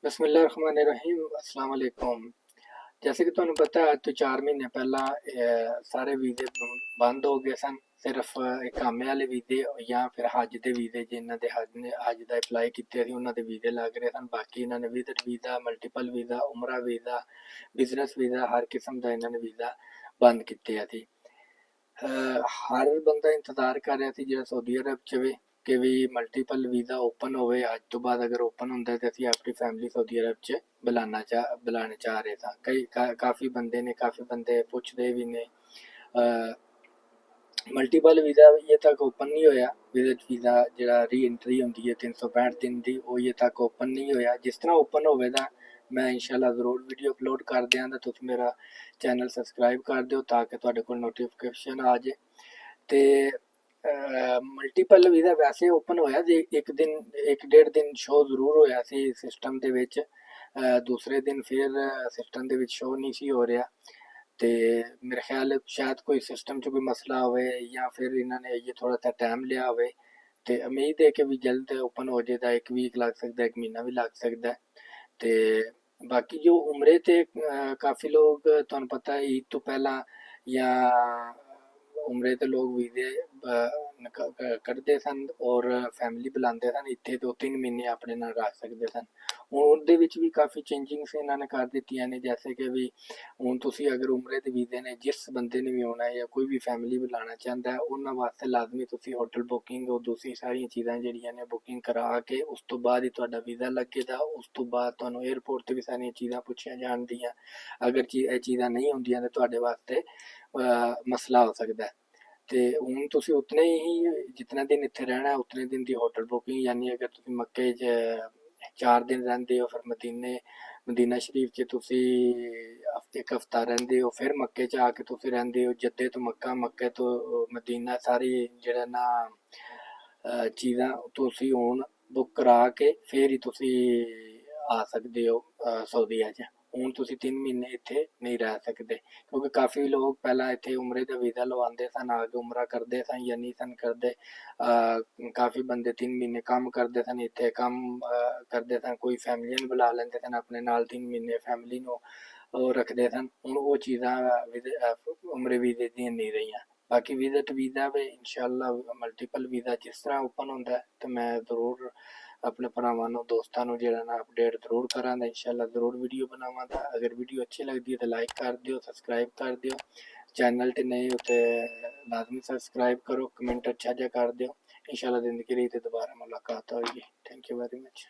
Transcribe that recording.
बिस्मिल्लाहिर्रहमानिर्रहीम अस्सलाम वालेकुम। जैसे कि तुहानू पता है, अज तो 4 महीने पहला सारे वीज़े बंद हो गए सन। सिर्फ इकामे वाले वीज़े या फिर हज के वीज़े जिन्हों ने हज का अपलाई किए थे उन्होंने वीज़े लग रहे सन। बाकी इन्होंने विजिट वीज़ा, मल्टीपल वीज़ा, उमरा वीज़ा, बिजनेस वीज़ा, हर किस्म का इन्होंने वीज़ा बंद किए थे। हर बंदा इंतजार कर रहा था जो सऊदी अरब च वे कि भी मल्टीपल वीज़ा ओपन होवे। अज तो बाद अगर ओपन होंदा तो असीं अपनी फैमिली सऊदी अरब च बुलाने चाह रहे था। काफ़ी बंदे पुछदे भी ने। मल्टीपल वीज़ा ये तक ओपन नहीं होया। विजिट वीज़ा जिहड़ा री एंट्री होंदी है 365 दिन की, वो ये तक ओपन नहीं होया। जिस तरह ओपन होवेगा मैं इंशाल्लाह ज़रूर वीडियो अपलोड कर दियाँ। तुसीं मेरा चैनल सबसक्राइब कर दिओ ताकि तुहाडे कोल नोटिफिकेशन आ जाए। ते मल्टीपल वीज़ा वैसे ओपन होया जे एक दिन एक डेढ़ दिन शो जरूर होया सी सिस्टम दे विच। दूसरे दिन फिर सिस्टम दे विच शो नहीं सी हो रहा। ते मेरे ख्याल शायद कोई सिस्टम च कोई मसला होवे या फिर इन्होंने ये थोड़ा सा टाइम लिया होवे। ते उम्मीद है कि भी जल्द ओपन हो जाए। एक वीक लग सकता है, एक महीना भी लग सकता है। ते बाकी जो उमरे ते काफ़ी लोग तुहानू पता है ईद तो पहला या उमरे ते लोग वीज़े कढ़दे सन और फैमिली बुलाते सन। इत्थे 2-3 महीने अपने नाल रख सकदे सन। हुण उहदे विच भी काफ़ी चेंजिंग्स इन्हां ने कर दित्तियां ने। जैसे कि भी हुण तुसीं अगर उमरे दे वीज़े ने जिस बंदे ने भी आउणा है या कोई भी फैमिली बुलाना चाहता है उन्हां वास्ते लाजमी तुसीं होटल बुकिंग और दूसरी सारियां चीज़ां जिहड़ियां ने बुकिंग करा के उस तो बाद ही तुहाडा वीज़ा लगेगा। उस तो बाद तुहानू एयरपोर्ट ते भी सारियां चीज़ां पुछियां जाणगियां। अगर एह चीज़ां नहीं हुंदियां ते तुहाडे वास्ते मसला हो सकदा है। ते हुण तुसीं उतने ही जितने दिन इत्थे रहना है उतने दिन दी होटल बुकिंग, यानी अगर तुसीं मक्के च 4 दिन रहिंदे हो फिर मदीना शरीफ च तुसीं एक हफ्ता रहिंदे हो, फिर मक्के च आके तुसीं रहिंदे हो। जद्दे तो मक्का, मक्के तो मदीना सारी जेह्ड़ा ना चीज़ां तुसीं हुण बुक करा के फिर ही तुसीं आ सकदे हो सऊदीया च। हुण तुसीं 3 महीने इत्थे नहीं रह सकदे क्योंकि काफ़ी लोग पहलां इत्थे उमरे दा वीज़ा लवांदे सन, आके उमरा करदे सन या नहीं सन करदे। काफ़ी बंदे 3 महीने कम्म करदे सन इत्थे, कम्म करदे सन, कोई फैमिलियां नूं बुला लैंदे सन अपने नाल। 3 महीने फैमिली नूं रखदे सन। हुण ओह चीज़ां उमरे वीज़े दियां नहीं रहियां। बाकी विजिट वीज़ा वे इंशाअल्लाह मल्टीपल वीज़ा जिस तरह ओपन होंदा है तो मैं ज़रूर अपने भरावां नूं दोस्तां नूं जेह्ड़ा ना अपडेट ज़रूर करांगा। इंशाअल्लाह ज़रूर वीडियो बनावांगा। अगर वीडियो अच्छी लगदी है तो लाइक कर दिओ, सब्सक्राइब कर दिओ। चैनल ते नए हो ते लाजमी सब्सक्राइब करो, कमेंट अच्छा जेहा कर दिओ। इंशाअल्लाह ज़िंदगी रही तो दोबारा मुलाकात होएगी। Thank you very much.